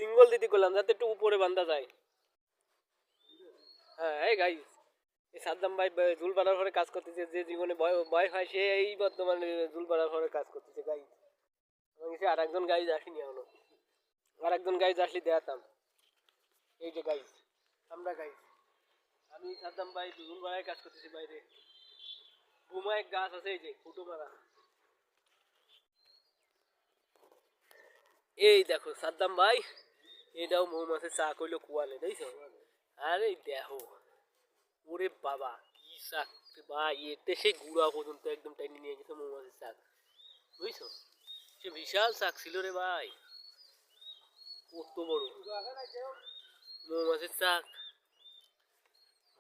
Single দিতে করলাম যাতে একটু উপরে বান্ধা যায়। হ্যাঁ এই গাইস, এই সাদ্দাম ভাই জুল বানার পরে কাজ করতেছে, যে জীবনে ভয় ভয় হয় সে এই বর্তমানে জুল বানার পরে কাজ করতেছে গাইস। এবং সে আর একজন গাইজ আসেনি এখনো, আর একজন গাইজ আসলে দেখাতাম। এই যে গাইজ, আমরা গাইজ, আমি সাদ্দাম ভাই জুল বানায় কাজ করতেছি বাইরে। বুমা এক গাছ আছে এই যে ফুটো মারা, এই দেখো সাদ্দাম ভাই, এটাও মৌমাছির চা কইলো কুয়ালে দেখছো। আরে দেখো, ওরে বাবা কি চাক ভাই, এতে সে গুড়া পর্যন্ত একদম টাইনি নিয়ে গেছে মৌমাছির চাক, বুঝছো। সে বিশাল চাক ছিল রে ভাই, কত বড় মৌমাছির চাক,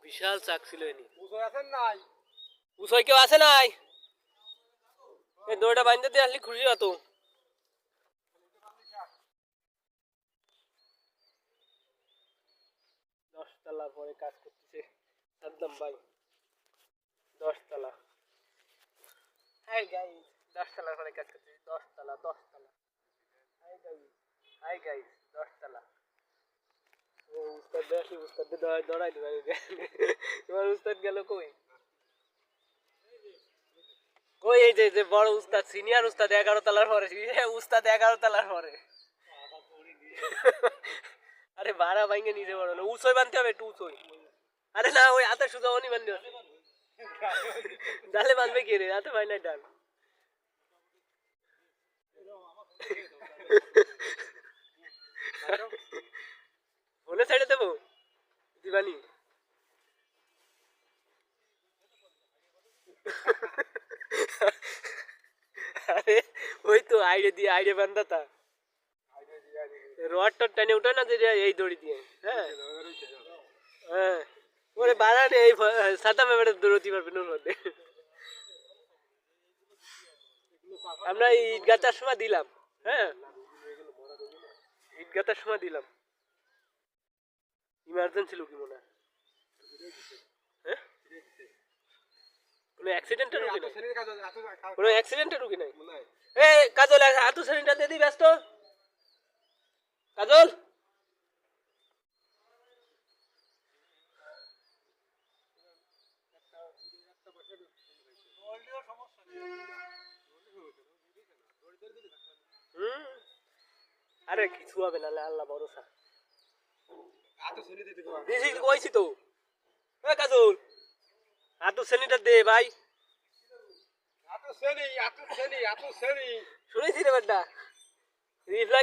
বিশাল চাক ছিল এনি। উসয় কেউ আছে নাই? এই দড়িটা বাইন্ধে দিয়ে আসলে খুশি হতো। 10 তলার পরে কাজ করতেছে সাদ্দাম ভাই, 10 তলা। হাই গাইস, 10 তলার পরে কাজ করতেছে, 10 তলা 10 তলা। হাই গাইস, হাই গাইস, 10 তলা। ও উস্তাদ আসলে উস্তাদ দৌড়াই দিবে। তোমার উস্তাদ গেল কই? কই এই যে যে বড় উস্তাদ, সিনিয়র উস্তাদ 11 তলার পরে, উস্তাদ 11 তলার পরে। আরে ভাড়া ভাঙ্গে নিচে বড় না, উঁচই বানতে হবে একটু উঁচই। আরে না ওই হাতে সুদা অনি বানতে হবে, ডালে বানবে কে রে, হাতে ভাই না ডাল। ফোনে ছেড়ে দেবো দিবানি। আরে ওই তো আইডিয়া দিয়ে আইডিয়া বান্ধা তা, রড টড টানে উঠে না যে এই দড়ি দিয়ে। হ্যাঁ হ্যাঁ, ওরে বাড়ানে এই সাদা মেমেটা দৌড়তে পারবে না মধ্যে। আমরা ইট গাঁথার সময় দিলাম, হ্যাঁ ইট গাঁথার সময় দিলাম। ইমার্জেন্সি লোক মনে হয়। হ্যাঁ কোনো অ্যাক্সিডেন্টের রুগী নাই, কোনো অ্যাক্সিডেন্টের রুগী নাই। এ কাজল হাতু শ্রেণীটা দিয়ে দিই ব্যস্ত, কাজল। হুম, আরে কিছু হবে না, আল্লাহ ভরসা। দিছি কইছি তো, এ কাজল হাতু শ্রেণীটা দে ভাই। শুনেছি রে বেটা, রিপ্লাই